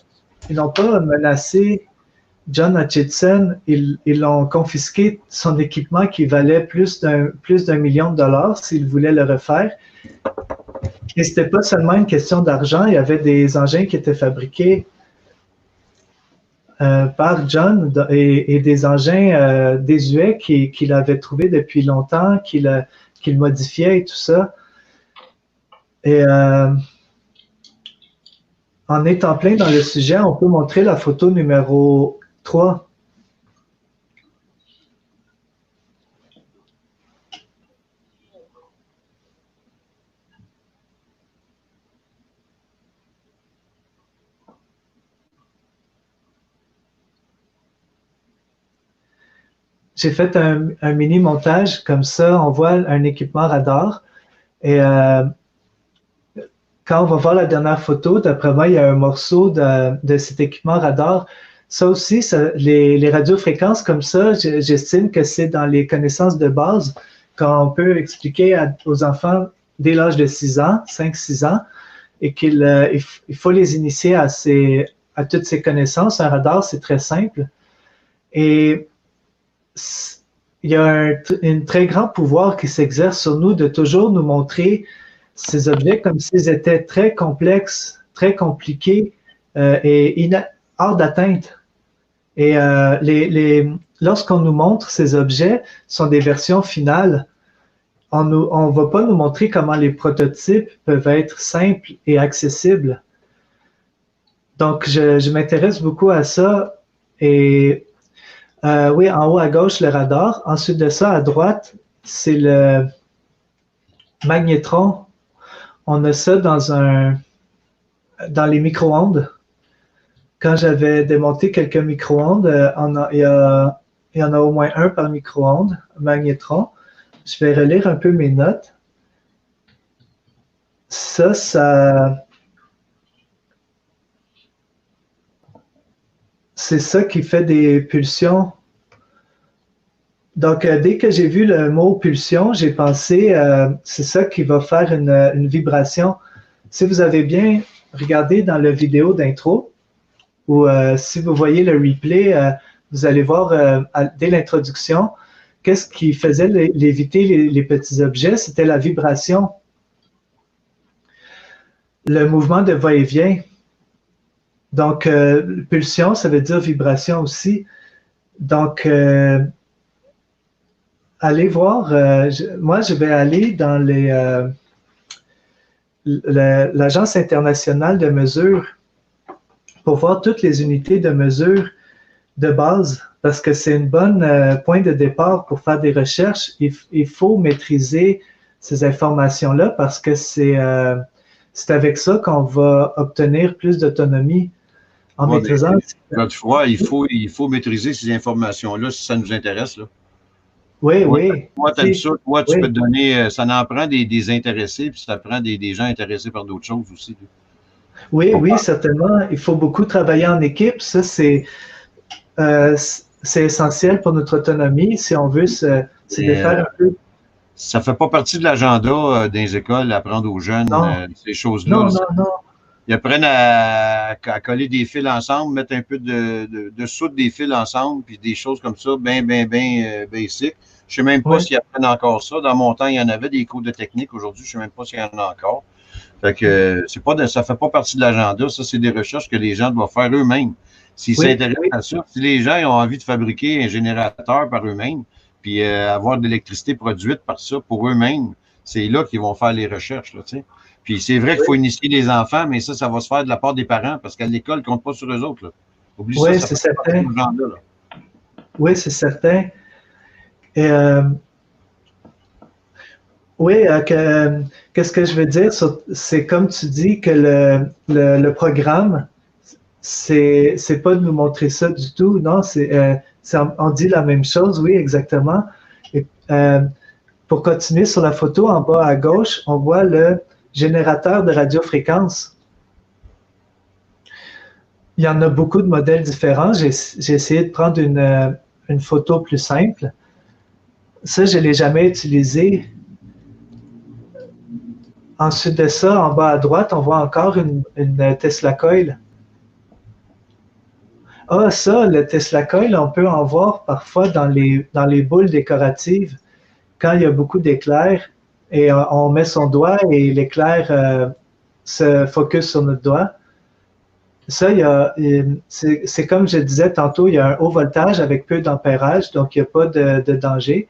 menacé John Hutchinson. Ils ont confisqué son équipement qui valait plus d'un million de dollars s'il voulait le refaire. Et c'était pas seulement une question d'argent, il y avait des engins qui étaient fabriqués par John et des engins désuets qu'il avait trouvés depuis longtemps, qu'il modifiait et tout ça. Et en étant plein dans le sujet, on peut montrer la photo numéro 3. J'ai fait un mini montage comme ça. On voit un équipement radar. Et quand on va voir la dernière photo, d'après moi, il y a un morceau de cet équipement radar. Ça aussi, les radiofréquences comme ça, j'estime que c'est dans les connaissances de base qu'on peut expliquer aux enfants dès l'âge de 6 ans, 5-6 ans, et qu'il faut les initier à toutes ces connaissances. Un radar, c'est très simple. Et il y a un très grand pouvoir qui s'exerce sur nous de toujours nous montrer ces objets comme s'ils étaient très complexes, très compliqués et hors d'atteinte. Et lorsqu'on nous montre ces objets, sont des versions finales. On ne va pas nous montrer comment les prototypes peuvent être simples et accessibles. Donc, je m'intéresse beaucoup à ça. Et oui, en haut à gauche, le radar. Ensuite de ça, à droite, c'est le magnétron. On a ça dans les micro-ondes. Quand j'avais démonté quelques micro-ondes, il y en a au moins un par micro-ondes, magnétron. Je vais relire un peu mes notes. Ça c'est ça qui fait des pulsions. Donc, dès que j'ai vu le mot pulsion, j'ai pensé, c'est ça qui va faire une vibration. Si vous avez bien regardé dans la vidéo d'intro, ou si vous voyez le replay, vous allez voir dès l'introduction, qu'est-ce qui faisait léviter les petits objets? C'était la vibration. Le mouvement de va-et-vient. Donc, pulsion, ça veut dire vibration aussi. Donc, allez voir. Moi, je vais aller dans l'Agence internationale de mesure pour voir toutes les unités de mesure de base, parce que c'est une bonne point de départ pour faire des recherches. Il faut maîtriser ces informations-là parce que c'est avec ça qu'on va obtenir plus d'autonomie en maîtrisant. Tu vois, il faut maîtriser ces informations-là si ça nous intéresse. Là. Oui, oui. Toi, tu aimes ça. Toi, tu peux te donner. Ça en prend des intéressés, puis ça prend des gens intéressés par d'autres choses aussi. Oui, oui, certainement. Il faut beaucoup travailler en équipe. Ça, c'est essentiel pour notre autonomie. Si on veut se défaire un peu. Ça ne fait pas partie de l'agenda des écoles, apprendre aux jeunes ces choses-là. Non, non, non. Ils apprennent à coller des fils ensemble, mettre un peu de soude des fils ensemble, puis des choses comme ça, bien basic. Je ne sais même pas s'ils apprennent encore ça. Dans mon temps, il y en avait des cours de technique. Aujourd'hui, je ne sais même pas s'il y en a encore. Fait que ça ne fait pas partie de l'agenda. Ça, c'est des recherches que les gens doivent faire eux-mêmes. S'ils s'intéressent à ça, si les gens ont envie de fabriquer un générateur par eux-mêmes, puis avoir de l'électricité produite par ça pour eux-mêmes, c'est là qu'ils vont faire les recherches, là, tu sais. Puis c'est vrai qu'il faut initier les enfants, mais ça va se faire de la part des parents parce qu'à l'école, ils ne comptent pas sur eux autres. Là. Oublie ça, c'est certain. Oui, c'est certain. Et Oui, qu'est-ce que je veux dire? C'est comme tu dis que le programme, c'est pas de nous montrer ça du tout, non, on dit la même chose, oui, exactement. Et, pour continuer sur la photo, en bas à gauche, on voit le générateur de radiofréquence. Il y en a beaucoup de modèles différents. J'ai essayé de prendre une photo plus simple. Ça, je ne l'ai jamais utilisé. Ensuite de ça, en bas à droite, on voit encore une Tesla Coil. Ah, ça, le Tesla Coil, on peut en voir parfois dans les boules décoratives. Quand il y a beaucoup d'éclairs et on met son doigt et l'éclair se focus sur notre doigt. Ça, c'est comme je disais tantôt, il y a un haut voltage avec peu d'ampérage, donc il n'y a pas de danger.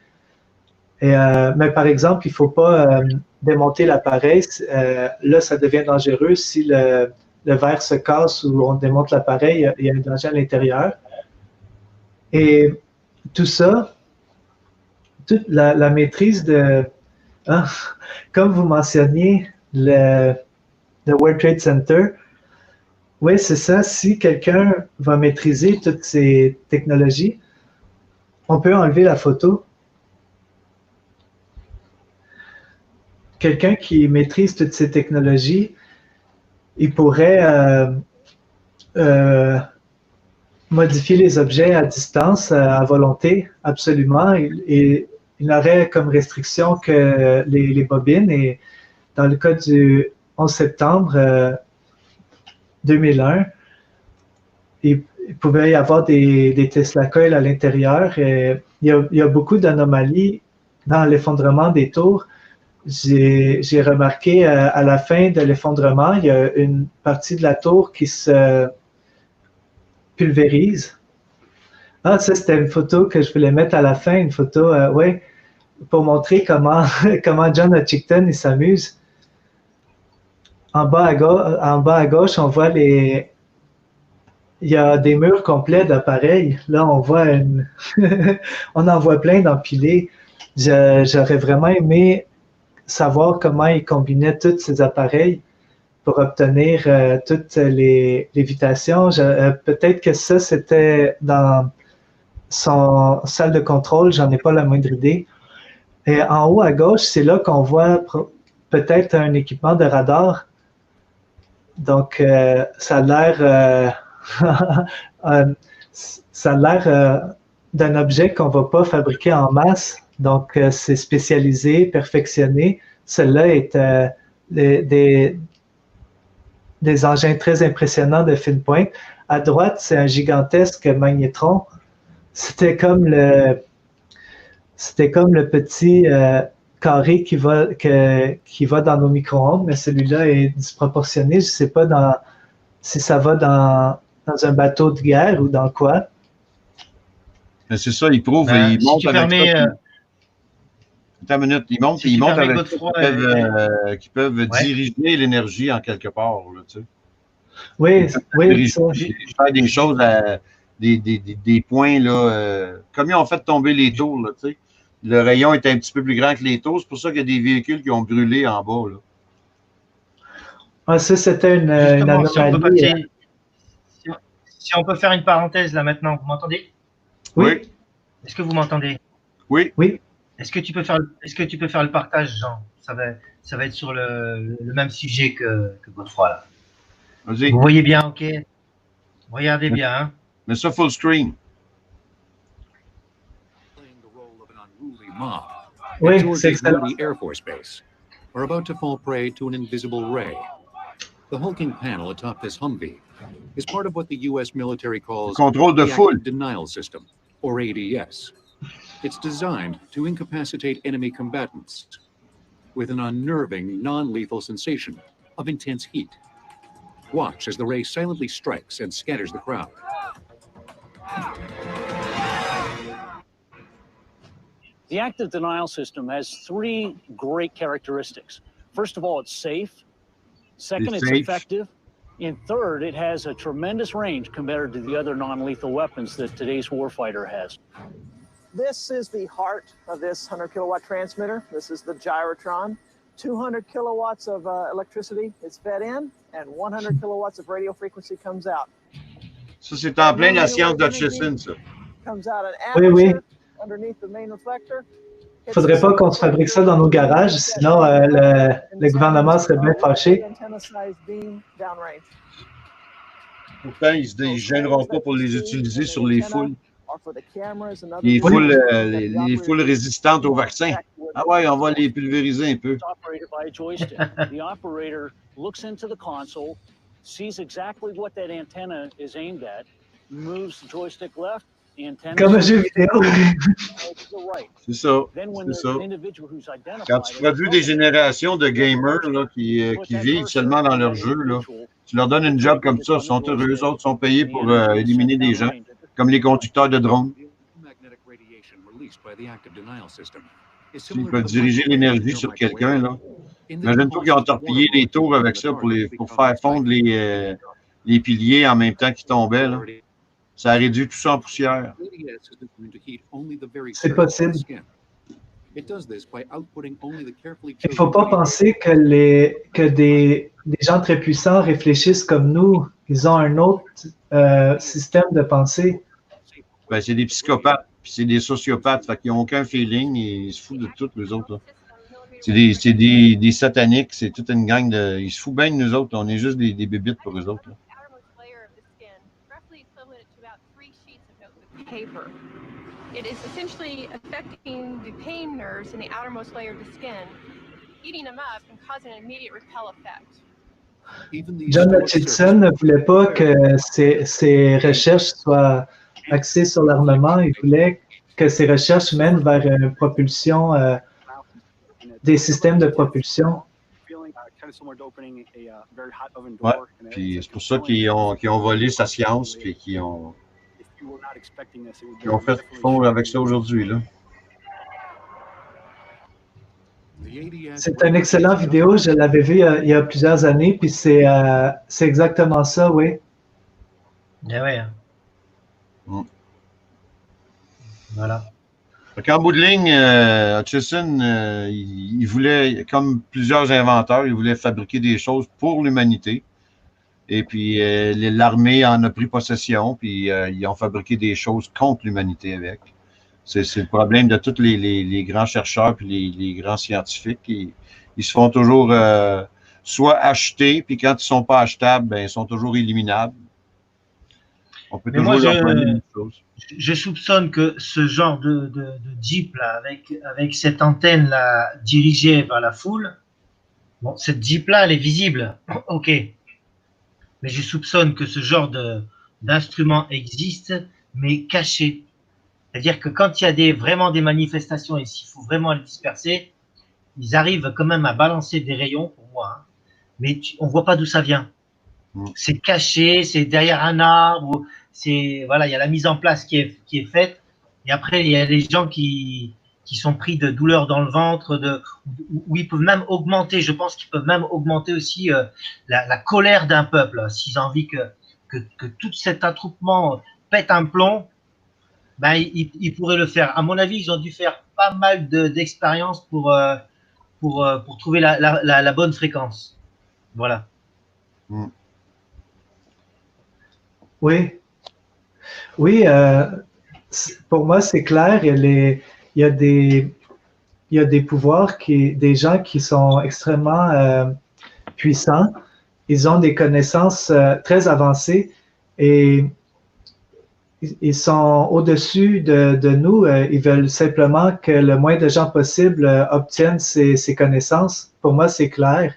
Mais par exemple, il ne faut pas démonter l'appareil. Là, ça devient dangereux si le verre se casse ou on démonte l'appareil, il y a un danger à l'intérieur. Et tout ça, toute la maîtrise comme vous mentionniez, le World Trade Center, oui, c'est ça. Si quelqu'un va maîtriser toutes ces technologies, on peut enlever la photo. Quelqu'un qui maîtrise toutes ces technologies, il pourrait modifier les objets à distance, à volonté, absolument. Il n'aurait comme restriction que les bobines. Et dans le cas du 11 septembre 2001, il pouvait y avoir des Tesla Coil à l'intérieur. Il y a beaucoup d'anomalies dans l'effondrement des tours. J'ai remarqué à la fin de l'effondrement, il y a une partie de la tour qui se pulvérise. Ah, ça, c'était une photo que je voulais mettre à la fin, une photo, ouais, pour montrer comment John Hutchington il s'amuse. En bas à gauche, on voit il y a des murs complets d'appareils. Là, on voit on en voit plein d'empilés. J'aurais vraiment aimé savoir comment il combinait tous ces appareils pour obtenir toutes les lévitations. Peut-être que ça, c'était dans son salle de contrôle, j'en ai pas la moindre idée. Et en haut à gauche, c'est là qu'on voit peut-être un équipement de radar. Donc, ça a l'air d'un objet qu'on ne va pas fabriquer en masse. Donc, c'est spécialisé, perfectionné. Celle-là est des engins très impressionnants de fine pointe. À droite, c'est un gigantesque magnétron. C'était comme le petit carré qui va dans nos micro-ondes, mais celui-là est disproportionné. Je ne sais pas si ça va dans un bateau de guerre ou dans quoi. Mais c'est ça, il prouve, il monte avec ça. Attends une minute, il monte avec ça qui peuvent diriger l'énergie en quelque part. Là, tu sais. Oui. Faire des choses, des points, là, comme ils ont fait tomber les tours, là, tu sais. Le rayon est un petit peu plus grand que les tours, c'est pour ça qu'il y a des véhicules qui ont brûlé en bas. Là. Ah, ça, c'était une anomalie. Si on peut faire une parenthèse là maintenant, vous m'entendez? Oui. Est-ce que vous m'entendez? Oui. Est-ce que tu peux faire le partage, Jean? Ça va être sur le même sujet que Godefroy là. Vas-y. Vous voyez bien, ok? Regardez bien. Hein? Mais ça, full screen. Oui, c'est excellent. Air Force Base are about to fall prey to an invisible ray. The hulking panel atop this Humvee is part of what the U.S. military calls contrôle de the foule. Active Denial System, or ADS. It's designed to incapacitate enemy combatants with an unnerving, non-lethal sensation of intense heat. Watch as the ray silently strikes and scatters the crowd. The active denial system has three great characteristics. First of all, it's safe. Second, it's effective. And third, it has a tremendous range compared to the other non-lethal weapons that today's warfighter has. This is the heart of this 100 kilowatt transmitter. This is the gyrotron. 200 kilowatts of electricity is fed in, and 100 kilowatts of radio frequency comes out. Ça, c'est en plein la science d'Hutchison, ça. Comes out an Oui, oui. aperture underneath the main reflector. Il ne faudrait pas qu'on se fabrique ça dans nos garages, sinon le gouvernement serait bien fâché. Pourtant, ils ne se gêneront pas pour les utiliser sur les foules. Les foules résistantes au vaccin. Ah ouais, on va les pulvériser un peu. The operator looks into the console, sees exactly what that antenna is aimed at, moves the joystick left, the antenna Comme un jeu vidéo. C'est ça. C'est ça. Quand tu produis des générations de gamers là, qui vivent seulement dans leur jeu, là, tu leur donnes une job comme ça, ils sont heureux, eux autres sont payés pour éliminer des gens, comme les conducteurs de drones. S'ils peuvent diriger l'énergie sur quelqu'un, là. Imagine-toi qu'ils ont torpillé les tours avec ça pour faire fondre les piliers en même temps qu'ils tombaient, là. Ça a réduit tout ça en poussière. C'est possible. Il ne faut pas penser que des gens très puissants réfléchissent comme nous. Ils ont un autre système de pensée. Ben, c'est des psychopathes, puis c'est des sociopathes, fait qu'ils n'ont aucun feeling, et ils se foutent de tout, les autres. Là. C'est des sataniques, c'est toute une gang de... Ils se foutent bien de nous autres, on est juste des bébites pour eux autres. Là. Paper. It is essentially affecting the pain nerves in the outermost layer of the skin, eating them up and causing an immediate repel effect. John Hutchison ne voulait pas que ses recherches soient axées sur l'armement. Il voulait que ses recherches mènent vers une propulsion, des systèmes de propulsion. Ouais, puis c'est pour ça qu'ils ont volé sa science, puis qu'ils ont fait ce qu'ils font avec ça aujourd'hui, là. C'est une excellente vidéo, je l'avais vu il y a plusieurs années, puis c'est exactement ça, oui. Ah ouais. Voilà. En bout de ligne, Hutchison, il voulait, comme plusieurs inventeurs, il voulait fabriquer des choses pour l'humanité. Et puis, l'armée en a pris possession, puis ils ont fabriqué des choses contre l'humanité avec. C'est le problème de tous les grands chercheurs puis les grands scientifiques. Ils se font toujours soit acheter, puis quand ils ne sont pas achetables, ben, ils sont toujours éliminables. On peut toujours leur donner une chose. Je soupçonne que ce genre de Jeep là, avec cette antenne là dirigée vers la foule, bon, cette Jeep là, elle est visible, ok. Mais je soupçonne que ce genre d'instrument existe, mais caché. C'est-à-dire que quand il y a vraiment des manifestations et s'il faut vraiment les disperser, ils arrivent quand même à balancer des rayons, pour moi, hein, mais on ne voit pas d'où ça vient. C'est caché, c'est derrière un arbre, voilà, il y a la mise en place qui est faite, et après il y a des gens qui sont pris de douleurs dans le ventre, où ils peuvent même augmenter, je pense qu'ils peuvent même augmenter aussi la colère d'un peuple. S'ils ont envie que tout cet attroupement pète un plomb, ben, ils pourraient le faire. À mon avis, ils ont dû faire pas mal d'expériences pour trouver la bonne fréquence. Voilà. Oui. Oui, pour moi, c'est clair. Il y a des pouvoirs, des gens qui sont extrêmement puissants. Ils ont des connaissances très avancées et ils sont au-dessus de nous. Ils veulent simplement que le moins de gens possible obtiennent ces connaissances. Pour moi, c'est clair.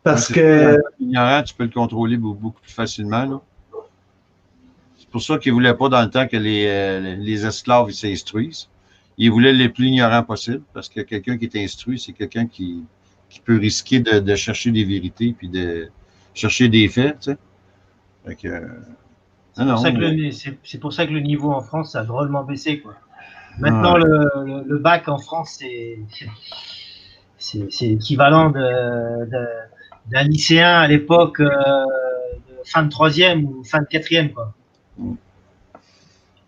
Parce que... L'ignorant, tu peux le contrôler beaucoup plus facilement, là. C'est pour ça qu'ils ne voulaient pas dans le temps que les esclaves s'instruisent. Ils voulaient les plus ignorants possible, parce que quelqu'un qui est instruit, c'est quelqu'un qui peut risquer de chercher des vérités puis de chercher des faits, tu sais. C'est pour ça que le niveau en France a drôlement baissé, quoi. Maintenant, le bac en France, c'est l'équivalent d'un lycéen à l'époque de fin de troisième ou fin de quatrième, quoi.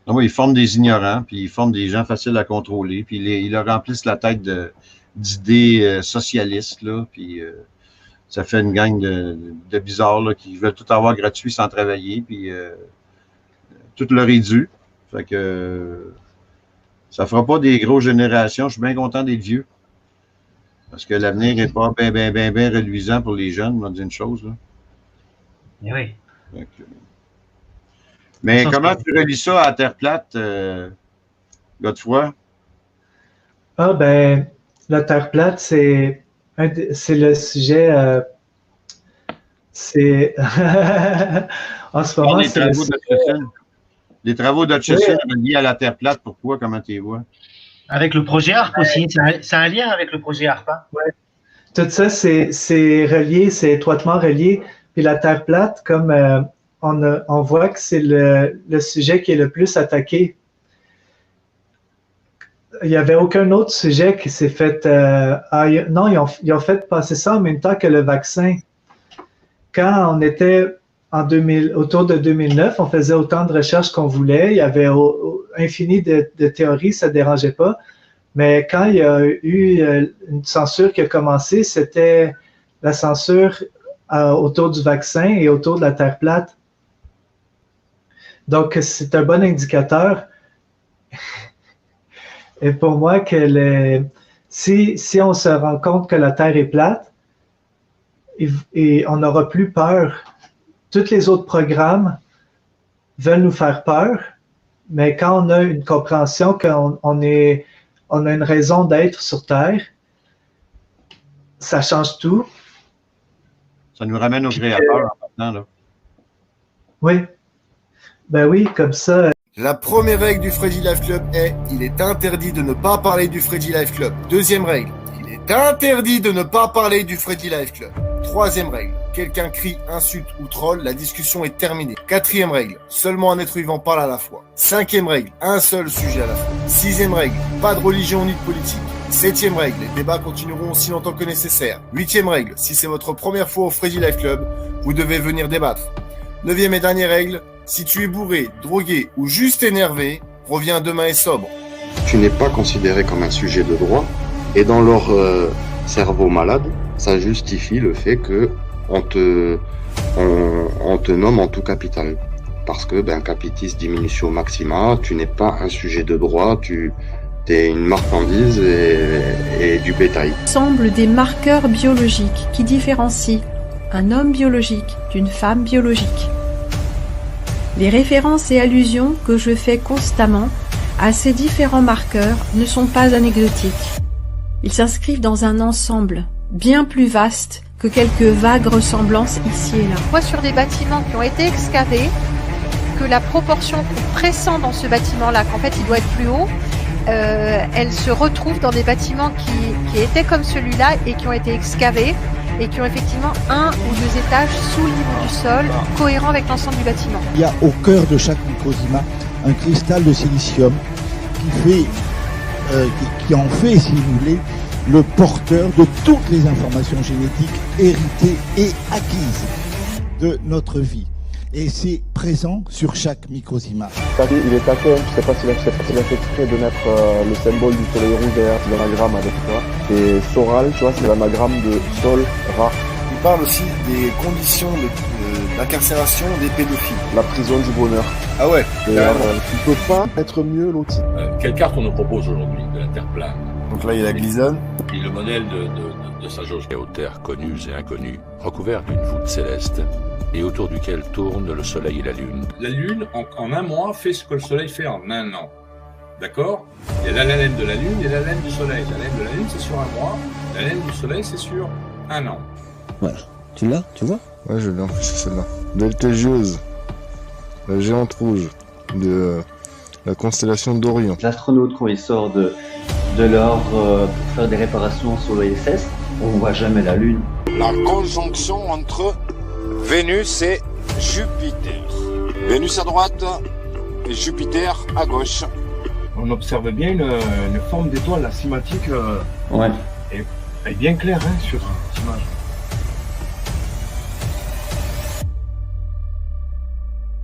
Oui, ils forment des ignorants, puis ils forment des gens faciles à contrôler, puis ils leur remplissent la tête d'idées socialistes, là, puis ça fait une gang de bizarres là, qui veulent tout avoir gratuit sans travailler, puis tout leur est dû. Fait que ça fera pas des grosses générations. Je suis bien content d'être vieux. Parce que l'avenir n'est pas bien reluisant pour les jeunes, on va dire une chose. Là. Oui. Mais comment tu relis ça à terre plate, Godefroy? Ah ben, la terre plate, c'est le sujet. C'est en ce moment, c'est les travaux d'Hutchison reliés à la terre plate. Pourquoi? Comment tu les vois? Avec le projet ARP aussi. C'est un lien avec le projet ARP. Hein? Ouais. Tout ça, c'est relié, c'est étroitement relié. Puis la terre plate, comme on voit que c'est le sujet qui est le plus attaqué. Il n'y avait aucun autre sujet qui s'est fait... non, ils ont fait passer ça en même temps que le vaccin. Quand on était autour de 2009, on faisait autant de recherches qu'on voulait. Il y avait infini de théories, ça ne dérangeait pas. Mais quand il y a eu une censure qui a commencé, c'était la censure autour du vaccin et autour de la Terre plate. Donc, c'est un bon indicateur. Et pour moi, que si on se rend compte que la Terre est plate, et on n'aura plus peur. Tous les autres programmes veulent nous faire peur, mais quand on a une compréhension qu'on a une raison d'être sur Terre, ça change tout. Ça nous ramène au Créateur maintenant, là. Oui. Ben oui, comme ça. La première règle du Freddy Life Club est « Il est interdit de ne pas parler du Freddy Life Club ». Deuxième règle, il est interdit de ne pas parler du Freddy Life Club. Troisième règle, quelqu'un crie, insulte ou troll, la discussion est terminée. Quatrième règle, seulement un être vivant parle à la fois. Cinquième règle, un seul sujet à la fois. Sixième règle, pas de religion ni de politique. Septième règle, les débats continueront aussi longtemps que nécessaire. Huitième règle, si c'est votre première fois au Freddy Life Club, vous devez venir débattre. Neuvième et dernière règle, si tu es bourré, drogué ou juste énervé, reviens demain et sobre. Tu n'es pas considéré comme un sujet de droit et dans leur cerveau malade, ça justifie le fait que on te nomme en tout capital. Parce que, capitis diminutio maxima, tu n'es pas un sujet de droit, tu es une marchandise et du bétail. Semblent des marqueurs biologiques qui différencient un homme biologique d'une femme biologique. Les références et allusions que je fais constamment à ces différents marqueurs ne sont pas anecdotiques. Ils s'inscrivent dans un ensemble bien plus vaste que quelques vagues ressemblances ici et là. On voit sur des bâtiments qui ont été excavés que la proportion qu'on pressent dans ce bâtiment-là, qu'en fait il doit être plus haut, elle se retrouve dans des bâtiments qui étaient comme celui-là et qui ont été excavés et qui ont effectivement un ou deux étages sous le niveau du sol, cohérent avec l'ensemble du bâtiment. Il y a au cœur de chaque microclimat un cristal de silicium qui en fait, si vous voulez, le porteur de toutes les informations génétiques héritées et acquises de notre vie. Et c'est présent sur chaque microclimat. Il est taquin, je ne sais pas s'il a fait exprès de mettre le symbole du soleil rouge derrière l'anagramme avec ça. Et Soral, tu vois, c'est l'anagramme de Sol, Ra. Il parle aussi des conditions d'incarcération des pédophiles. La prison du bonheur. Ah ouais. Tu ne peux pas être mieux loti. Quelle carte on nous propose aujourd'hui de la Terre plane? Donc là, il y a la glisonne. Et le modèle de sa jauge aux terres connues et inconnues, recouvert d'une voûte céleste, et autour duquel tournent le soleil et la lune. La lune, en un mois, fait ce que le soleil fait en un an. D'accord? Il y a la laine de la lune et la laine du soleil. La laine de la lune, c'est sur un mois. La laine du soleil, c'est sur un an. Voilà. Tu l'as? Tu vois? Ouais, je l'ai, c'est celle-là. Beltégieuse, la géante rouge de la constellation d'Orion. L'astronaute, quand il sort de l'ordre pour faire des réparations sur l'ISS, on ne voit jamais la Lune. La conjonction entre Vénus et Jupiter. Vénus à droite et Jupiter à gauche. On observe bien une forme d'étoile asymétrique. Ouais. Et bien claire sur cette image.